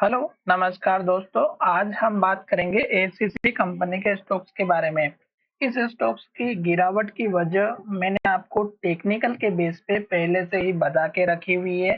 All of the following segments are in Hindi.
हेलो, नमस्कार दोस्तों। आज हम बात करेंगे एसीसी कंपनी के स्टॉक्स के बारे में। इस स्टॉक्स की गिरावट की वजह मैंने आपको टेक्निकल के बेस पे पहले से ही बता के रखी हुई है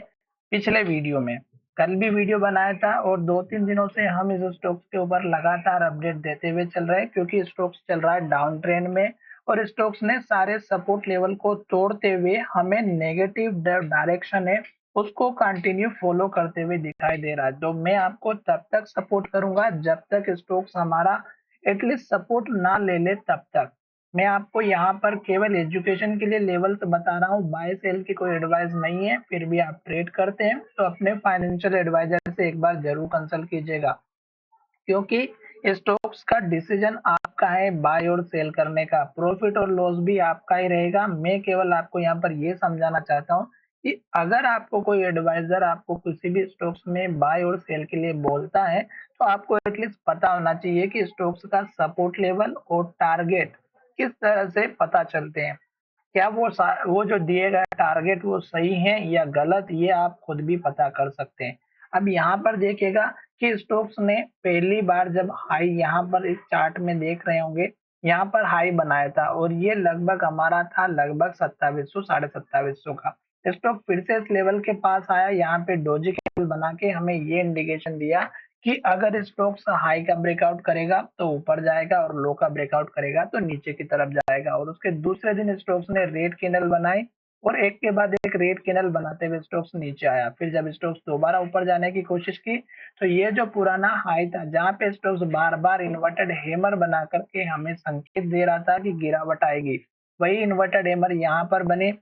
पिछले वीडियो में। कल भी वीडियो बनाया था और 2-3 दिनों से हम इस स्टॉक्स के ऊपर लगातार अपडेट देते हुए चल रहे हैं क्योंकि स्टॉक्स चल रहा है डाउन ट्रेंड में और स्टॉक्स ने सारे सपोर्ट लेवल को तोड़ते हुए हमें नेगेटिव डायरेक्शन है उसको कंटिन्यू फॉलो करते हुए दिखाई दे रहा है। तो मैं आपको तब तक सपोर्ट करूंगा जब तक स्टॉक्स हमारा एटलीस्ट सपोर्ट ना ले ले तब तक। मैं आपको यहाँ पर केवल एजुकेशन के लिए लेवल्स बता रहा हूँ, बाय सेल की कोई एडवाइस नहीं है। फिर भी आप ट्रेड करते हैं तो अपने फाइनेंशियल एडवाइजर से एक बार जरूर कंसल्ट कीजिएगा क्योंकि स्टॉक्स का डिसीजन आपका है बाय और सेल करने का, प्रॉफिट और लॉस भी आपका ही रहेगा। मैं केवल आपको यहाँ पर ये समझाना चाहता हूँ कि अगर आपको कोई एडवाइजर आपको किसी भी स्टॉक्स में बाय और सेल के लिए बोलता है तो आपको एटलीस्ट पता होना चाहिए कि स्टॉक्स का सपोर्ट लेवल और टारगेट किस तरह से पता चलते हैं। क्या वो जो दिए गए टारगेट वो सही है या गलत, ये आप खुद भी पता कर सकते हैं। अब यहाँ पर देखिएगा कि स्टोक्स ने पहली बार जब हाई यहाँ पर इस चार्ट में देख रहे होंगे, यहाँ पर हाई बनाया था और ये लगभग हमारा था लगभग 2700 2750 का। स्टॉक फिर से इस लेवल के पास आया, यहाँ पे डोजी कैंडल बना के हमें ये इंडिकेशन दिया कि अगर स्टॉक्स हाई का ब्रेकआउट करेगा तो ऊपर जाएगा और लो का ब्रेकआउट करेगा तो नीचे की तरफ जाएगा। और उसके दूसरे दिन स्टॉक्स ने रेड कैंडल बनाई और एक के बाद एक रेड कैंडल बनाते हुए स्टॉक्स नीचे आया। फिर जब स्टॉक्स दोबारा ऊपर जाने की कोशिश की तो ये जो पुराना हाई था जहां पे स्टॉक्स बार बार इन्वर्टेड हेमर बना करके हमें संकेत दे रहा था कि गिरावट आएगी, वही इन्वर्टेड हेमर यहाँ पर बने,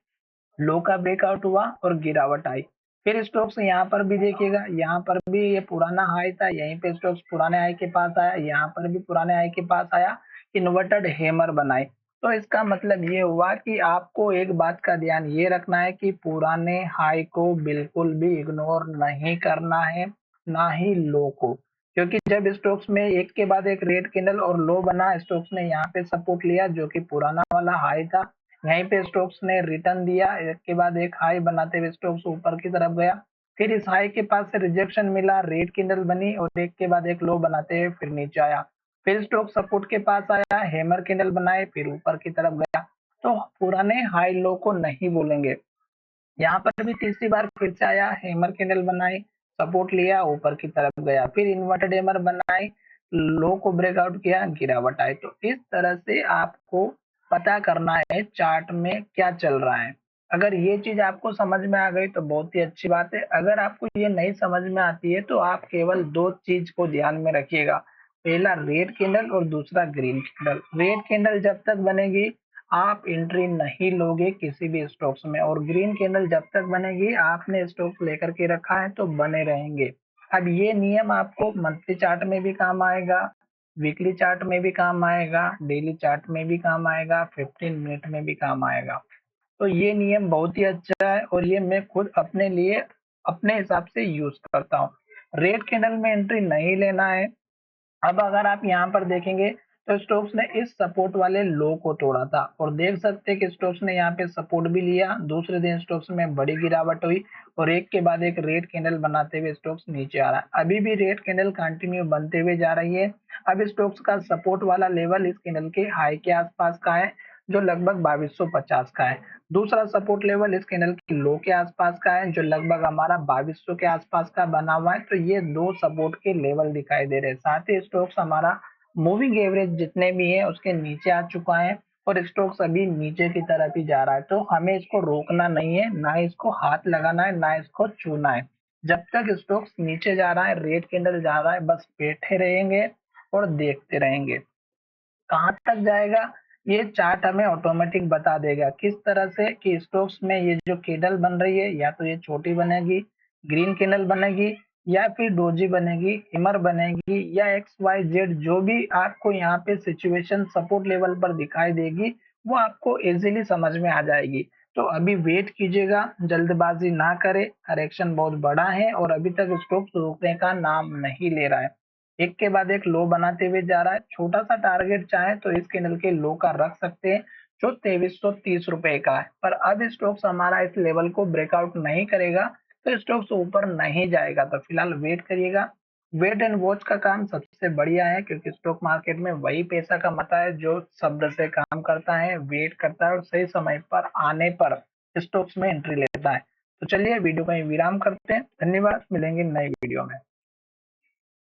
लो का ब्रेकआउट हुआ और गिरावट आई। फिर स्टॉक्स यहाँ पर भी देखिएगा, यहाँ पर भी ये पुराना हाई था, यहीं पे स्टॉक्स पुराने हाई के पास आया, यहाँ पर भी पुराने हाई के पास आया, इन्वर्टेड हेमर बनाए। तो इसका मतलब ये हुआ कि आपको एक बात का ध्यान ये रखना है कि पुराने हाई को बिल्कुल भी इग्नोर नहीं करना है, ना ही लो को। क्योंकि जब स्टॉक्स में एक के बाद एक रेड कैंडल और लो बना, स्टॉक्स ने यहाँ पे सपोर्ट लिया जो कि पुराना वाला हाई था, यहीं पे स्टोक्स ने रिटर्न दिया, एक के बाद एक हाई बनाते हुए स्टोक्स ऊपर की तरफ गया। फिर इस हाई के पास से रिजेक्शन मिला, रेड कैंडल बनी और एक के बाद एक लो बनाते हुए फिर नीचे आया। फिर स्टोक सपोर्ट के पास आया, हैमर कैंडल बनाए, फिर ऊपर की तरफ गया। तो पुराने हाई लो को नहीं बोलेंगे। यहाँ पर भी तीसरी बार फिर से आया, हैमर कैंडल बनाई, सपोर्ट लिया, ऊपर की तरफ गया, फिर इन्वर्टेड हैमर बनाई, लो को ब्रेकआउट किया, गिरावट आई। तो इस तरह से आपको पता करना है चार्ट में क्या चल रहा है। अगर ये चीज आपको समझ में आ गई तो बहुत ही अच्छी बात है। अगर आपको ये नहीं समझ में आती है तो आप केवल दो चीज को ध्यान में रखिएगा, पहला रेड कैंडल और दूसरा ग्रीन कैंडल। रेड कैंडल जब तक बनेगी आप एंट्री नहीं लोगे किसी भी स्टॉक्स में, और ग्रीन कैंडल जब तक बनेगी आपने स्टॉक्स लेकर के रखा है तो बने रहेंगे। अब ये नियम आपको मंथली चार्ट में भी काम आएगा, वीकली चार्ट में भी काम आएगा, डेली चार्ट में भी काम आएगा, 15 मिनट में भी काम आएगा। तो ये नियम बहुत ही अच्छा है और ये मैं खुद अपने लिए अपने हिसाब से यूज करता हूँ। रेड कैंडल में एंट्री नहीं लेना है। अब अगर आप यहाँ पर देखेंगे तो स्टोक्स ने इस सपोर्ट वाले लो को तोड़ा था और देख सकते हैं कि स्टोक्स ने यहाँ पे सपोर्ट भी लिया। दूसरे दिन स्टोक्स में बड़ी गिरावट हुई और एक के बाद एक रेड कैंडल बनाते हुए स्टोक्स नीचे आ रहा है। अभी भी रेड कैंडल कंटिन्यू बनते हुए जा रही है। अब स्टोक्स का सपोर्ट वाला लेवल इस कैंडल के हाई के आसपास का है जो लगभग 2250 का है। दूसरा सपोर्ट लेवल इस कैंडल की लो के आसपास का है जो लगभग हमारा 2200 के आसपास का बना हुआ है। तो ये दो सपोर्ट के लेवल दिखाई दे रहे हैं। साथ ही स्टॉक्स हमारा मूविंग एवरेज जितने भी है उसके नीचे आ चुका है और स्टॉक्स अभी नीचे की तरफ ही जा रहा है। तो हमें इसको रोकना नहीं है, ना इसको हाथ लगाना है, ना इसको छूना है। जब तक स्टॉक्स नीचे जा रहा है, रेड कैंडल जा रहा है, बस बैठे रहेंगे और देखते रहेंगे कहाँ तक जाएगा। ये चार्ट हमें ऑटोमेटिक बता देगा किस तरह से कि स्टॉक्स में ये जो कैंडल बन रही है या तो ये छोटी बनेगी, ग्रीन कैंडल बनेगी, या फिर डोजी बनेगी, हिमर बनेगी, या एक्स वाई जेड जो भी आपको यहाँ पे सिचुएशन सपोर्ट लेवल पर दिखाई देगी वो आपको इजीली समझ में आ जाएगी। तो अभी वेट कीजिएगा, जल्दबाजी ना करें, करेक्शन बहुत बड़ा है और अभी तक स्टॉक्स रुकने का नाम नहीं ले रहा है। एक के बाद एक लो बनाते हुए जा रहा है। छोटा सा टारगेट चाहे तो इस कैंडल के लो का रख सकते हैं जो 2330 रुपए का है। पर अब स्टॉक्स हमारा इस लेवल को ब्रेकआउट नहीं करेगा तो स्टॉक्स ऊपर नहीं जाएगा। तो फिलहाल वेट करिएगा। वेट एंड वॉच का काम सबसे बढ़िया है, क्योंकि स्टॉक मार्केट में वही पैसा कमाता है जो सब्र से काम करता है, वेट करता है और सही समय पर आने पर स्टॉक्स में एंट्री लेता है। तो चलिए वीडियो को यहीं विराम करते हैं। धन्यवाद, मिलेंगे नई वीडियो में।